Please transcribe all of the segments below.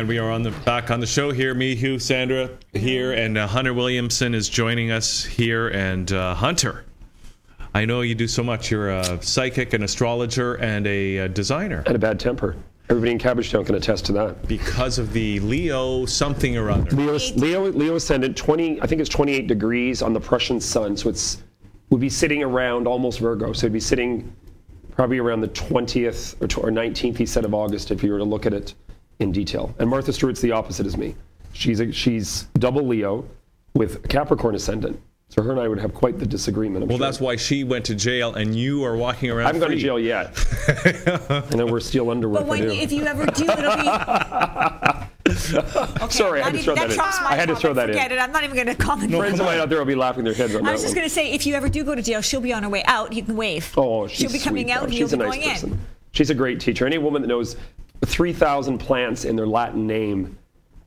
And we are back on the show here. Me, Hugh, Sandra here, and Hunter Williamson is joining us here. And Hunter, I know you do so much. You're a psychic, an astrologer, and a designer. And a bad temper. Everybody in Cabbagetown can attest to that. Because of the Leo something or other. Leo ascendant, 20, I think it's 28 degrees on the Prussian sun. So would be sitting around almost Virgo. So it'd be sitting probably around the 20th or 19th, he said, of August, if you were to look at it in detail. And Martha Stewart's the opposite as me. She's double Leo with Capricorn ascendant. So her and I would have quite the disagreement. Well, that's why she went to jail, and you are walking around. I haven't gone to jail yet. And then we're still underwear. But if you ever do, it'll be. Okay, sorry, I had to throw that in. I had to throw that in. Forget it. I'm not even going to comment. Friends of mine out there will be laughing their heads on that. I was just going to say, if you ever do go to jail, she'll be on her way out. You can wave. Oh, she'll be coming out, and you'll be going in. She's a great teacher. Any woman that knows 3,000 plants in their Latin name,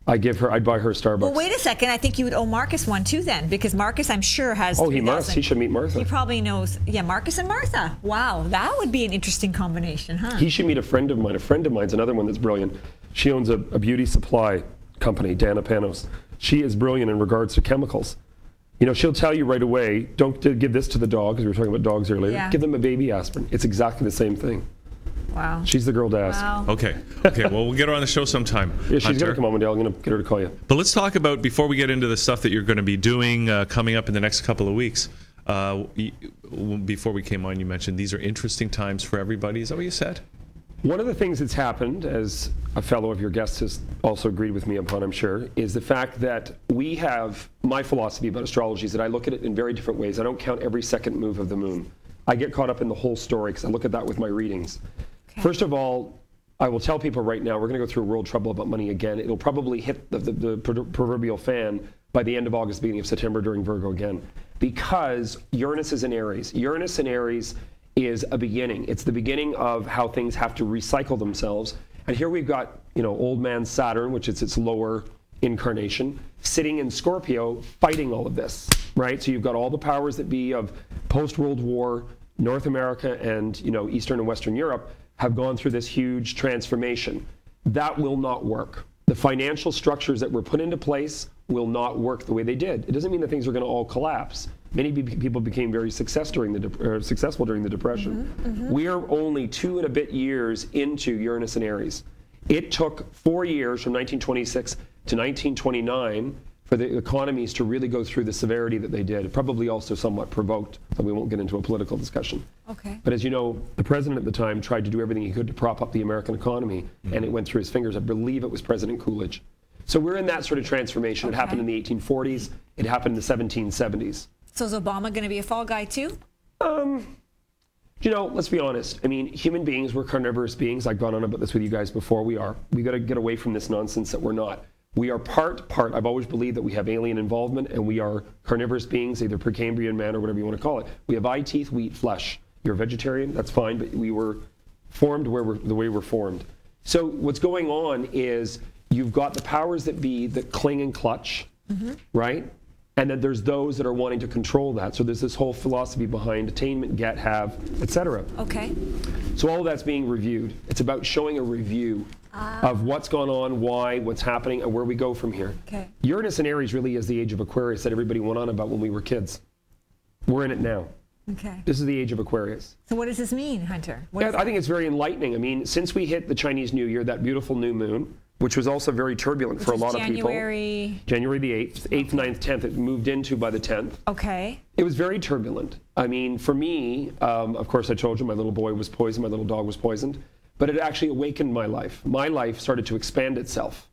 I'd buy her Starbucks. Well, wait a second. I think you would owe Marcus one too then, because Marcus, I'm sure, has. Oh, he must. He should meet Martha. He probably knows. Yeah, Marcus and Martha. Wow, that would be an interesting combination, huh? He should meet a friend of mine. A friend of mine's another one that's brilliant. She owns a beauty supply company, Dana Panos. She is brilliant in regards to chemicals. You know, she'll tell you right away, don't give this to the dog, because we were talking about dogs earlier. Yeah. Give them a baby aspirin. It's exactly the same thing. Wow. She's the girl to ask. Wow. Okay. Well, we'll get her on the show sometime. Yeah, she's going to come on one day. I'm going to get her to call you. But let's talk about, before we get into the stuff that you're going to be doing coming up in the next couple of weeks. Before we came on, you mentioned these are interesting times for everybody. Is that what you said? One of the things that's happened, as a fellow of your guests has also agreed with me upon, I'm sure, is the fact that we have, my philosophy about astrology is that I look at it in very different ways. I don't count every second move of the moon. I get caught up in the whole story because I look at that with my readings. Okay. First of all, I will tell people right now, we're going to go through a world trouble about money again. It'll probably hit the proverbial fan by the end of August, beginning of September during Virgo again, because Uranus is in Aries. Uranus in Aries is a beginning. It's the beginning of how things have to recycle themselves. And here we've got, old man Saturn, which is its lower incarnation, sitting in Scorpio, fighting all of this, right? So you've got all the powers that be of post-World War, North America and, Eastern and Western Europe have gone through this huge transformation. That will not work. The financial structures that were put into place will not work the way they did. It doesn't mean that things are going to all collapse. Many people became very successful during the Depression. Mm-hmm, mm-hmm. We are only 2 and a bit years into Uranus and Aries. It took 4 years from 1926 to 1929 for the economies to really go through the severity that they did. It probably also somewhat provoked, but we won't get into a political discussion. Okay. But as you know, the president at the time tried to do everything he could to prop up the American economy, and it went through his fingers. I believe it was President Coolidge. So we're in that sort of transformation. Okay. It happened in the 1840s. It happened in the 1770s. So is Obama going to be a fall guy too? Let's be honest. I mean, human beings, we're carnivorous beings. I've gone on about this with you guys before. We got to get away from this nonsense that we're not. We are part. I've always believed that we have alien involvement, and we are carnivorous beings, either Precambrian man or whatever you want to call it. We have eye, teeth, we eat flesh. You're a vegetarian, that's fine, but we were formed the way we're formed. So what's going on is you've got the powers that be that cling and clutch, right? And then there's those that are wanting to control that. So there's this whole philosophy behind attainment, get, have, etc. Okay. So all of that's being reviewed. It's about showing a review of what's gone on, why, what's happening, and where we go from here. Okay. Uranus and Aries really is the age of Aquarius that everybody went on about when we were kids. We're in it now. Okay. This is the age of Aquarius. So what does this mean, Hunter? I think it's very enlightening. I mean, since we hit the Chinese New Year, that beautiful new moon, which was also very turbulent for a lot of people. January the 8th, 9th, 10th, it moved into by the 10th. Okay. It was very turbulent. I mean, for me, of course, I told you my little boy was poisoned, my little dog was poisoned, but it actually awakened my life. My life started to expand itself,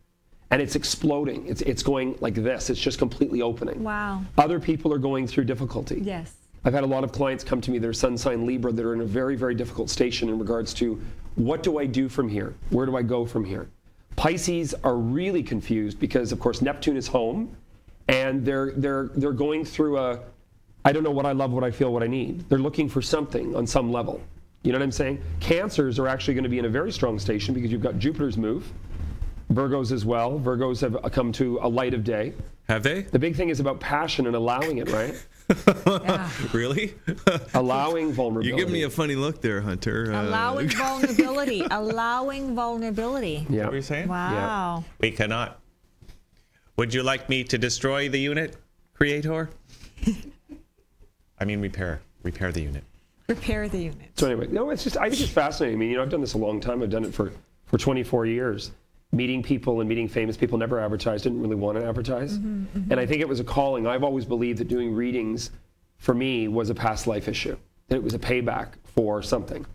and it's exploding. It's going like this. It's just completely opening. Wow. Other people are going through difficulty. Yes. I've had a lot of clients come to me, they're sun sign Libra, that are in a very, very difficult station in regards to what do I do from here? Where do I go from here? Pisces are really confused because, of course, Neptune is home, and they're going through I don't know what I love, what I feel, what I need. They're looking for something on some level. You know what I'm saying? Cancers are actually going to be in a very strong station because you've got Jupiter's move, Virgos as well. Virgos have come to a light of day. Have they? The big thing is about passion and allowing it, right? Yeah. Really? Allowing vulnerability. You give me a funny look there, Hunter. Allowing vulnerability. Allowing vulnerability. Yeah. What were you saying? Wow. We cannot. Would you like me to destroy the unit, Creator? I mean, repair the unit. Repair the unit. So anyway, no, it's just, I think it's fascinating. I mean, I've done this a long time. I've done it for 24 years. Meeting people and meeting famous people, never advertised, didn't really want to advertise. And I think it was a calling. I've always believed that doing readings for me was a past life issue, that it was a payback for something,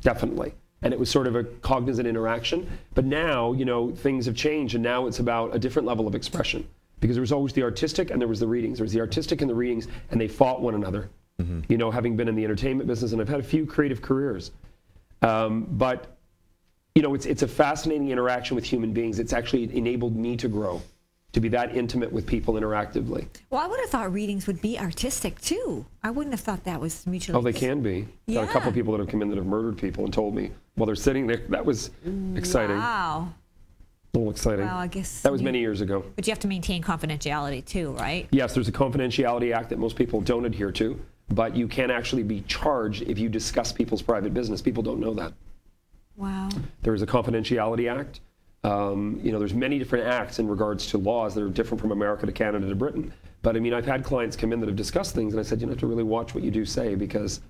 definitely. And it was sort of a cognizant interaction. But now, things have changed, and now it's about a different level of expression. Because there was always the artistic and there was the readings. There was the artistic and the readings, and they fought one another. Having been in the entertainment business, and I've had a few creative careers. But it's a fascinating interaction with human beings. It's actually enabled me to grow, to be that intimate with people interactively. Well, I would have thought readings would be artistic too. I wouldn't have thought that was mutually. Oh, they can be. Got a couple of people that have come in that have murdered people and told me while they're sitting there. That was exciting. Wow. A little exciting. Well, I guess that was many years ago. But you have to maintain confidentiality too, right? Yes, there's a confidentiality act that most people don't adhere to, but you can actually be charged if you discuss people's private business. People don't know that. Wow. There is a confidentiality act. There's many different acts in regards to laws that are different from America to Canada to Britain. But I mean, I've had clients come in that have discussed things, and I said, you have to really watch what you do say, because,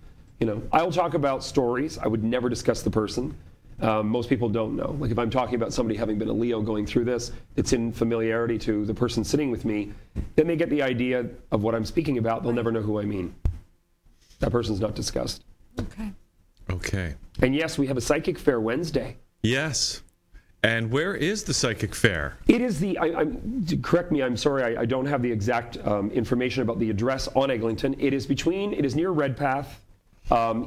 I'll talk about stories. I would never discuss the person. Most people don't know. Like if I'm talking about somebody having been a Leo going through this, it's in familiarity to the person sitting with me, then they get the idea of what I'm speaking about. They'll never know who I mean. That person's not discussed. Okay. And yes, we have a psychic fair Wednesday. Yes. And where is the psychic fair? It is correct me, I'm sorry, I don't have the exact information about the address on Eglinton. It is near Redpath,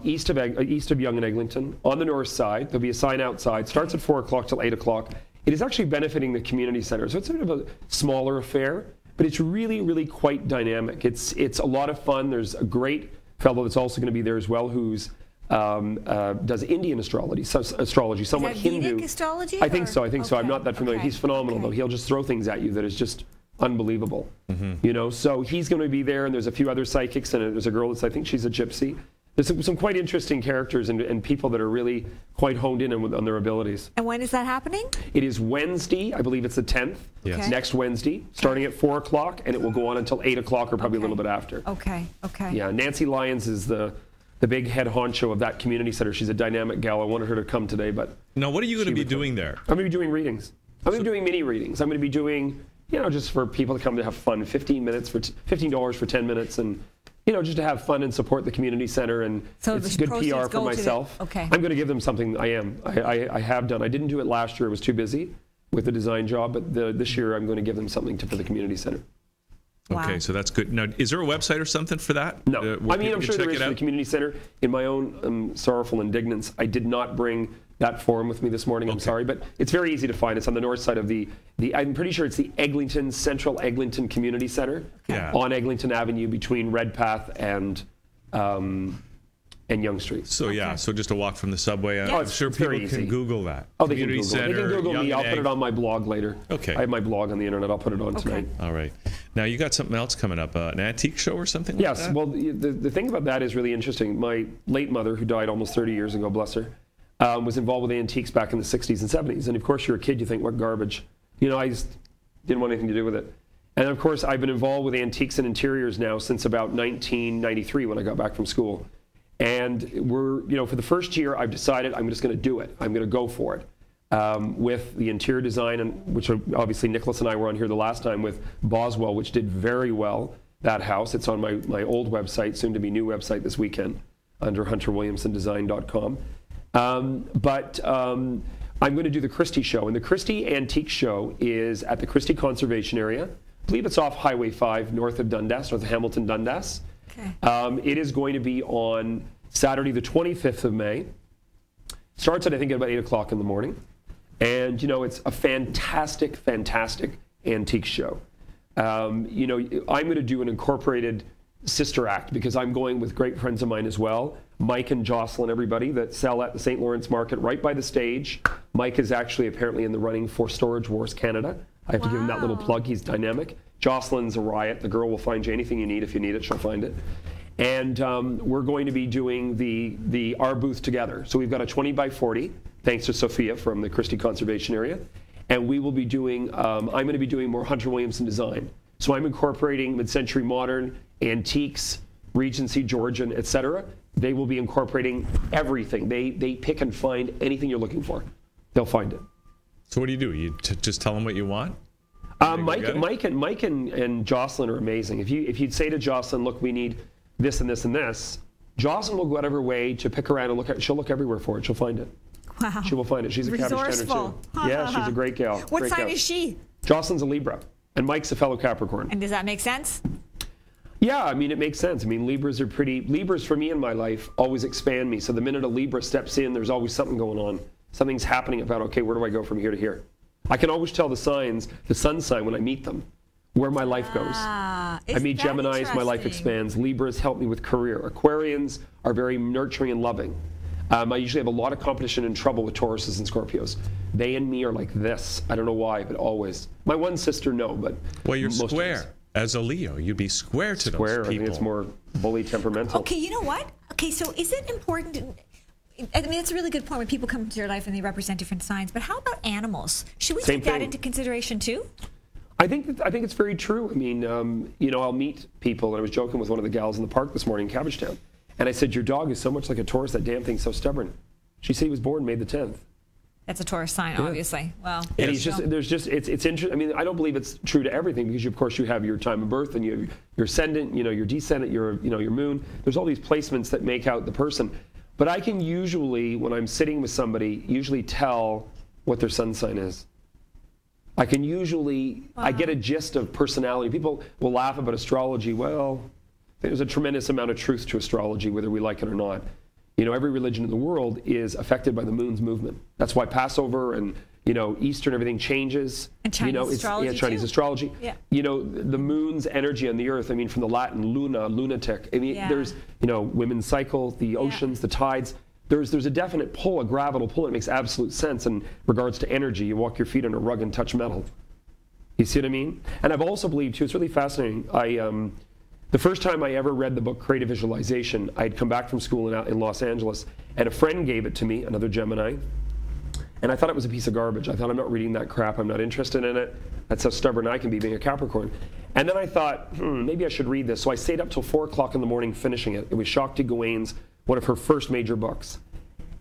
east of Yonge and Eglinton, on the north side. There'll be a sign outside. Starts at 4 o'clock till 8 o'clock. It is actually benefiting the community center. So it's a bit of a smaller affair, but it's really, really quite dynamic. It's a lot of fun. There's a great fellow that's also going to be there as well, who's does Indian astrology, somewhat Hindu. Vedic astrology? I think so. I'm not that familiar. Okay. He's phenomenal, though. He'll just throw things at you that is just unbelievable. So he's going to be there, and there's a few other psychics, and there's a girl that's, I think she's a gypsy. There's some quite interesting characters and people that are really quite honed in on their abilities. And when is that happening? It is Wednesday, I believe it's the 10th, Yes. next Wednesday, starting at 4 o'clock, and it will go on until 8 o'clock or probably a little bit after. Okay. Yeah, Nancy Lyons is the big head honcho of that community center. She's a dynamic gal. I wanted her to come today, but Now, what are you going to be doing there? I'm going to be doing readings. I'm going to be doing mini readings. I'm going to be doing, just for people to come to have fun, $15 for 10 minutes, and just to have fun and support the community center, and So it's the good proceeds PR for go to myself. okay. I'm going to give them something. I have done. I didn't do it last year. I was too busy with the design job, but this year I'm going to give them something for the community center. Wow. Okay, so that's good. Now, is there a website or something for that? No. Where I mean, people I'm can sure there check is it for the out? community center. In my own sorrowful indignance, I did not bring that form with me this morning. I'm sorry, but it's very easy to find. It's on the north side of the I'm pretty sure it's the Central Eglinton Community Center on Eglinton Avenue between Redpath and Yonge Street. So so just a walk from the subway. Oh, I'm sure it's people very can easy. Google that. Oh, they can Community Google it. They can Center, Google me. Yonge I'll and put it Egg. on my blog later. Okay. I have my blog on the internet. I'll put it on tonight. All right. Now, you got something else coming up, an antique show or something like that? Yes. Well, the thing about that is really interesting. My late mother, who died almost 30 years ago, bless her, was involved with antiques back in the 60s and 70s. And of course, you're a kid, you think, what garbage. I just didn't want anything to do with it. And of course, I've been involved with antiques and interiors now since about 1993 when I got back from school. And we're, for the first year, I've decided I'm just going to do it. I'm going to go for it. With the interior design, which obviously Nicholas and I were on here the last time with Boswell, which did very well, that house. It's on my old website, soon to be new website this weekend, under hunterwilliamsondesign.com. But I'm going to do the Christie show. And the Christie Antique Show is at the Christie Conservation Area. I believe it's off Highway 5, north of Hamilton, Dundas. Okay. It is going to be on Saturday, the 25th of May. Starts at, I think, at about 8 o'clock in the morning. And, it's a fantastic, fantastic antique show. I'm going to do an incorporated sister act because I'm going with great friends of mine as well, Mike and Jocelyn, everybody that sell at the St. Lawrence Market right by the stage Mike is actually apparently in the running for Storage Wars Canada. I have to give him that little plug. He's dynamic. Jocelyn's a riot. The girl will find you anything you need. If you need it, she'll find it. And we're going to be doing our booth together. So we've got a 20 by 40, thanks to Sophia from the Christie Conservation Area. And we will be doing, I'm going to be doing more Hunter Williamson design. So I'm incorporating mid-century modern, antiques, Regency, Georgian, etc. They will be incorporating everything. They pick and find anything you're looking for. They'll find it. So what do? You just tell them what you want? Mike and Jocelyn are amazing. If you'd say to Jocelyn, look, we need this and this and this, Jocelyn will go out of her way to pick around and look at it. She'll look everywhere for it. She'll find it. Wow. She will find it. She's a Capricorn too. Yeah, she's a great gal. What sign is she? Jocelyn's a Libra, and Mike's a fellow Capricorn. And does that make sense? Yeah, I mean, it makes sense. I mean, Libras for me in my life always expand me. So the minute a Libra steps in, there's always something going on. Something's happening about, okay, where do I go from here to here? I can always tell the signs, the sun sign when I meet them, where my life goes. I meet Geminis, my life expands. Libras help me with career. Aquarians are very nurturing and loving. I usually have a lot of competition and trouble with Tauruses and Scorpios. They and me are like this. I don't know why, but always. My one sister, no, but well, you're square. As a Leo, you'd be square to those people. I think it's more bully temperamental. Okay, you know what? Okay, so is it important? I mean, it's a really good point when people come into your life and they represent different signs. But how about animals? Should we take that into consideration too? I think it's very true. I mean, I'll meet people, and I was joking with one of the gals in the park this morning in Cabbagetown, and I said, "Your dog is so much like a Taurus. That damn thing's so stubborn." She said he was born May the 10th. That's a Taurus sign, obviously. Well, and it's interesting. I mean, I don't believe it's true to everything because, of course, you have your time of birth and you have your ascendant, your descendant, your moon. There's all these placements that make out the person. But I can usually, when I'm sitting with somebody, usually tell what their sun sign is. I can usually, I get a gist of personality. People will laugh about astrology. Well, there's a tremendous amount of truth to astrology, whether we like it or not. Every religion in the world is affected by the moon's movement. That's why Passover and, Easter and everything changes. And Chinese astrology Chinese astrology. Yeah. The moon's energy on the earth, I mean, from the Latin luna, lunatic. I mean, there's, women's cycle, the oceans, the tides. There's a definite pull, a gravital pull. It makes absolute sense in regards to energy. You walk your feet on a rug and touch metal. You see what I mean? And I've also believed, too, it's really fascinating. The first time I ever read the book Creative Visualization, I'd come back from school in Los Angeles, and a friend gave it to me, another Gemini, and I thought it was a piece of garbage. I thought, I'm not reading that crap. I'm not interested in it. That's how stubborn I can be being a Capricorn. And then I thought, maybe I should read this. So I stayed up till 4 o'clock in the morning finishing it. It was Shakti Gawaine's, one of her first major books.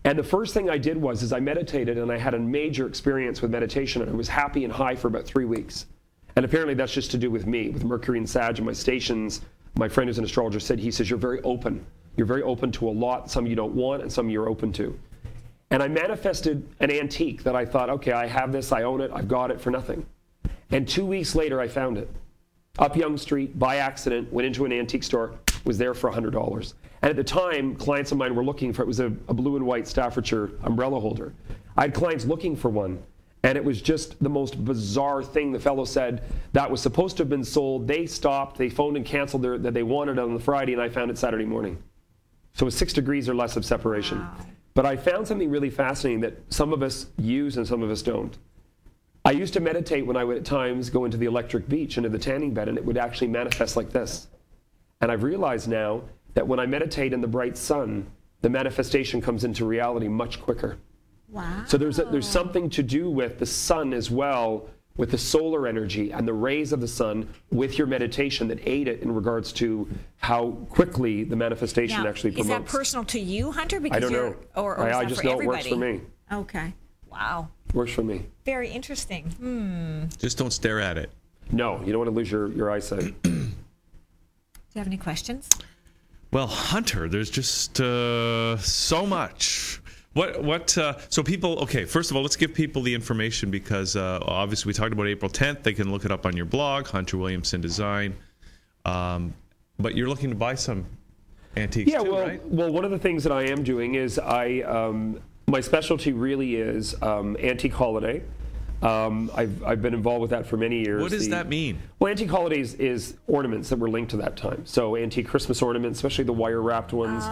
And the first thing I did was I meditated, and I had a major experience with meditation, and I was happy and high for about 3 weeks. And apparently that's just to do with me, with Mercury and Sag and my stations. My friend who's an astrologer said, he says, you're very open. You're very open to a lot. Some you don't want and some you're open to. And I manifested an antique that I thought, okay, I have this, I own it, I've got it for nothing. And 2 weeks later, I found it. Up Yonge Street, by accident, went into an antique store, was there for $100. And at the time, clients of mine were looking for, it was a blue and white Staffordshire umbrella holder. I had clients looking for one. And it was just the most bizarre thing. The fellow said that was supposed to have been sold. They stopped. They phoned and canceled that they wanted it on the Friday, and I found it Saturday morning. So it was 6 degrees or less of separation. Wow. But I found something really fascinating that some of us use and some of us don't. I used to meditate when I would at times go into the electric beach, into the tanning bed, and it would actually manifest like this. And I've realized now that when I meditate in the bright sun, the manifestation comes into reality much quicker. Wow. So there's something to do with the sun as well, with the solar energy and the rays of the sun with your meditation that aid it in regards to how quickly the manifestation actually promotes. Is that personal to you, Hunter? Because I don't know. Or I just know it works for me. Okay. Wow. Works for me. Very interesting. Just don't stare at it. No, you don't want to lose your eyesight. Do you have any questions? Well, Hunter, there's just so much. So people, okay, first of all, let's give people the information because obviously we talked about April 10th. They can look it up on your blog, Hunter Williamson Design. But you're looking to buy some antiques too, right? Well, one of the things that I am doing is my specialty really is antique holiday. I've been involved with that for many years. What does that mean? Well, antique holidays is ornaments that were linked to that time. So antique Christmas ornaments, especially the wire-wrapped ones,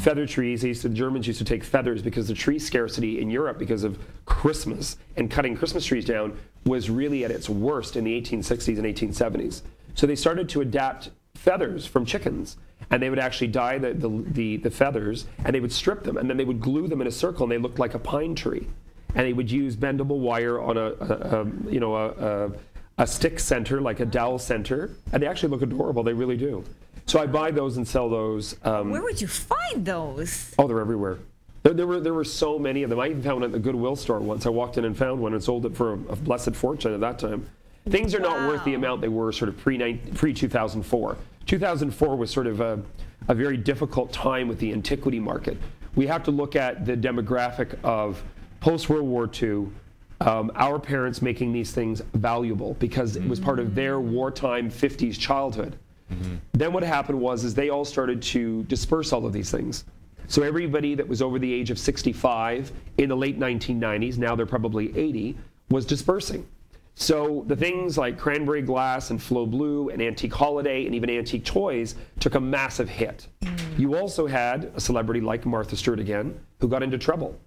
feather trees. The Germans used to take feathers because the tree scarcity in Europe because of Christmas and cutting Christmas trees down was really at its worst in the 1860s and 1870s. So they started to adapt feathers from chickens, and they would actually dye the feathers, and they would strip them, and then they would glue them in a circle, and they looked like a pine tree. And they would use bendable wire on a stick center, like a dowel center, and they actually look adorable. They really do. So I buy those and sell those. Where would you find those? Oh, they're everywhere. There were so many of them. I even found one at the Goodwill store once. I walked in and found one and sold it for a blessed fortune at that time. Things are not worth the amount they were sort of pre-2004. 2004 was sort of a very difficult time with the antiquity market. We have to look at the demographic of post-World War II, our parents making these things valuable because it was part of their wartime 50s childhood. Then what happened was they all started to disperse all of these things. So everybody that was over the age of 65 in the late 1990s, now they're probably 80, was dispersing. So the things like cranberry glass and Flo Blue and antique holiday and even antique toys took a massive hit. You also had a celebrity like Martha Stewart again, who got into trouble.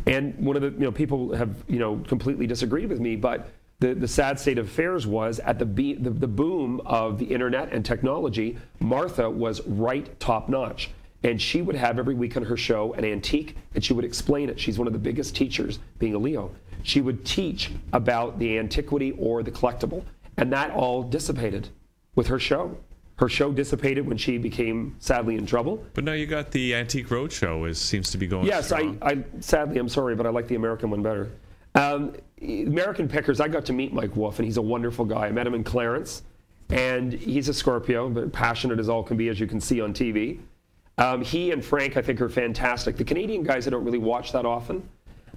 And one of the people have completely disagreed with me, but the sad state of affairs was at the boom of the internet and technology, Martha was right top notch. And she would have every week on her show an antique, and she would explain it. She's one of the biggest teachers, being a Leo. She would teach about the antiquity or the collectible, and that all dissipated with her show. Her show dissipated when she became sadly in trouble. But now you got the Antique Roadshow seems to be going strong. I sadly, I'm sorry, but I like the American one better. American Pickers, I got to meet Mike Wolf, and he's a wonderful guy. I met him in Clarence, and he's a Scorpio, but passionate as all can be, as you can see on TV. He and Frank, I think, are fantastic. The Canadian guys, I don't really watch that often.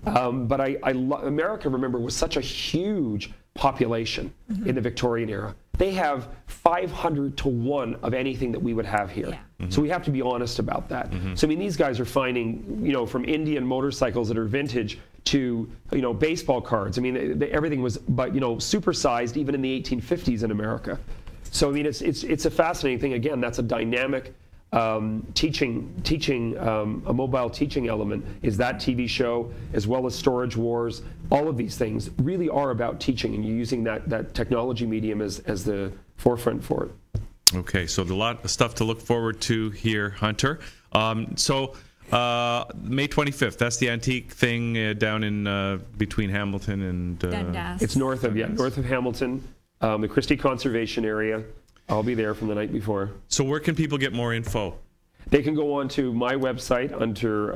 But America, remember, was such a huge population in the Victorian era. They have 500 to 1 of anything that we would have here. So we have to be honest about that. So I mean, these guys are finding, from Indian motorcycles that are vintage to, baseball cards. I mean, everything was, supersized even in the 1850s in America. So I mean, it's a fascinating thing. Again, that's a dynamic teaching, a mobile teaching element is that TV show, as well as Storage Wars. All of these things really are about teaching, and you're using that technology medium as the forefront for it. Okay, so a lot of stuff to look forward to here, Hunter. So May 25th, that's the antique thing down in between Hamilton and Dundas. It's north of Hamilton, the Christie Conservation Area. I'll be there from the night before. So where can people get more info? They can go on to my website under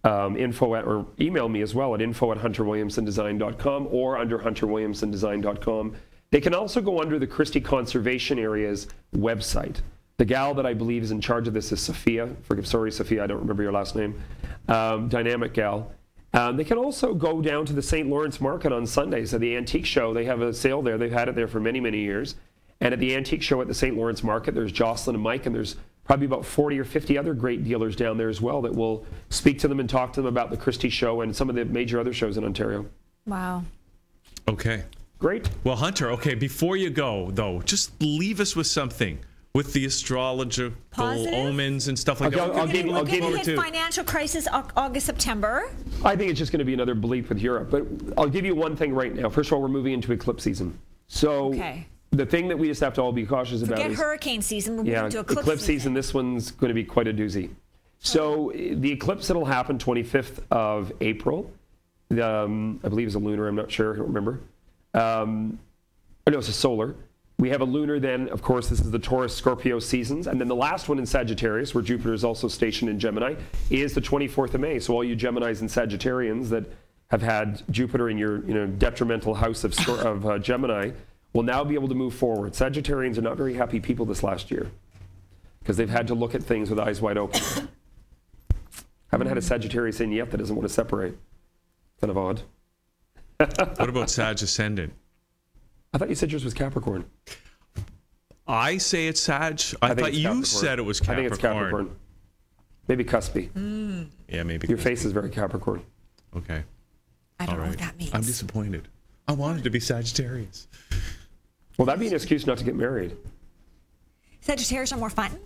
or email me as well at info@hunterwilliamsondesign.com or under hunterwilliamsondesign.com. They can also go under the Christie Conservation Area's website. The gal that I believe is in charge of this is Sophia. Sorry, Sophia, I don't remember your last name. Dynamic gal. They can also go down to the St. Lawrence Market on Sundays at the Antique Show. They have a sale there. They've had it there for many, many years. And at the Antique Show at the St. Lawrence Market, there's Jocelyn and Mike, and there's probably about 40 or 50 other great dealers down there as well that will speak to them and talk to them about the Christie Show and some of the major other shows in Ontario. Wow. Okay. Great. Well, Hunter, okay, before you go, though, just leave us with something. With the astrological omens and stuff like that. We're going to hit financial crisis August, September. I think it's just going to be another bleep with Europe. But I'll give you one thing right now. First of all, we're moving into eclipse season. So the thing that we just have to all be cautious about is hurricane season. We're moving to eclipse season. This one's going to be quite a doozy. So the eclipse that'll happen 25th of April, I believe is a lunar. I'm not sure. I don't remember. No, it's a solar. We have a lunar then, of course, this is the Taurus-Scorpio seasons. And then the last one in Sagittarius, where Jupiter is also stationed in Gemini, is the 24th of May. So all you Geminis and Sagittarians that have had Jupiter in your detrimental house of Gemini will now be able to move forward. Sagittarians are not very happy people this last year because they've had to look at things with eyes wide open. Haven't had a Sagittarius in yet that doesn't want to separate. Kind of odd. What about Sag Ascendant? I thought you said yours was Capricorn. I say it's Sag. I thought you said it was Capricorn. I think it's Capricorn. Maybe cuspy. Yeah, maybe. Your face is very Capricorn. Okay. I don't know what that means. I'm disappointed. I wanted to be Sagittarius. Well, that'd be an excuse not to get married. Sagittarius are more fun.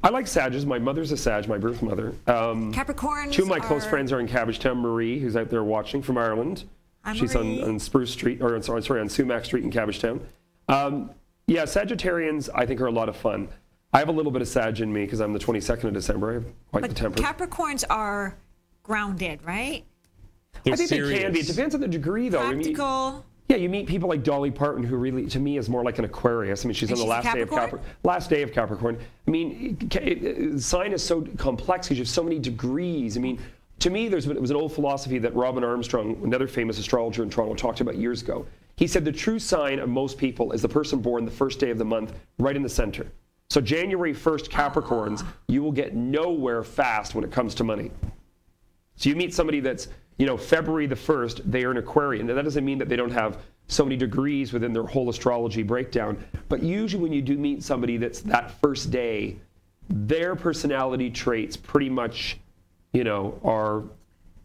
I like Sages. My mother's a Sag, my birth mother. Capricorns. Two of my close friends are in Cabbagetown. Marie, who's out there watching from Ireland. She's Marie. on Spruce Street, or sorry, on Sumac Street in Cabbagetown. Yeah, Sagittarians, I think, are a lot of fun. I have a little bit of Sag in me because I'm the 22nd of December. I have quite the temper. Capricorns are grounded, right? I think they can be. It depends on the degree, though. Practical. Yeah, you meet people like Dolly Parton, who really, to me, is more like an Aquarius. I mean, she's on the last day of Capricorn. I mean, sign is so complex because you have so many degrees. I mean, to me, it was an old philosophy that Robin Armstrong, another famous astrologer in Toronto, talked about years ago. He said the true sign of most people is the person born the first day of the month, right in the center. So January 1st, Capricorns, you will get nowhere fast when it comes to money. So you meet somebody that's, February the 1st, they are an Aquarian. Now, that doesn't mean that they don't have so many degrees within their whole astrology breakdown. But usually when you do meet somebody that's that first day, their personality traits pretty much, are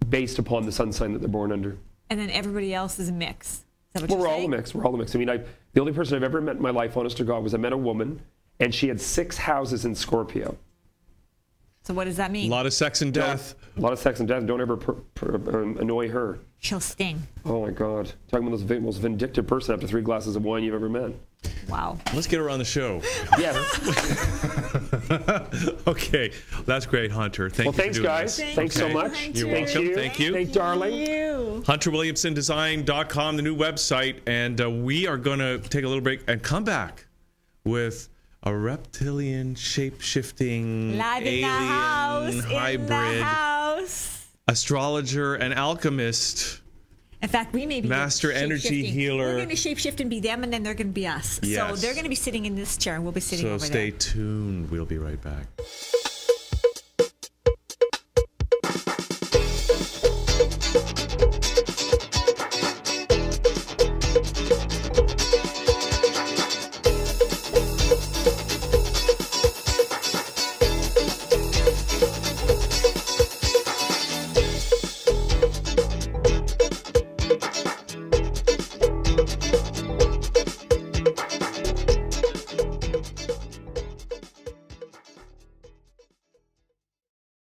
based upon the sun sign that they're born under. And then everybody else is a mix. Is that what Well, you're we're saying? all the mix. I mean, the only person I've ever met in my life, honest to God, was I met a woman, and she had 6 houses in Scorpio. So what does that mean? A lot of sex and death. A lot of sex and death. Don't ever annoy her. She'll sting. Oh, my God. Talking about the most vindictive person after 3 glasses of wine you've ever met. Wow. Let's get her on the show. Yes. Okay. That's great, Hunter. Thank you. Thanks, for doing guys. this. Thanks so much. Thank You're you. welcome. Thank you. Thanks, darling. You. HunterWilliamsonDesign.com, the new website. And we are going to take a little break and come back with a reptilian, shape-shifting, Live in alien, the house. hybrid In the house. astrologer and alchemist. In fact, we may be Master energy shape-shifting. healer. We're going to shapeshift and be them, and then they're going to be us. Yes. So they're going to be sitting in this chair, and we'll be sitting So over stay there. tuned. We'll be right back.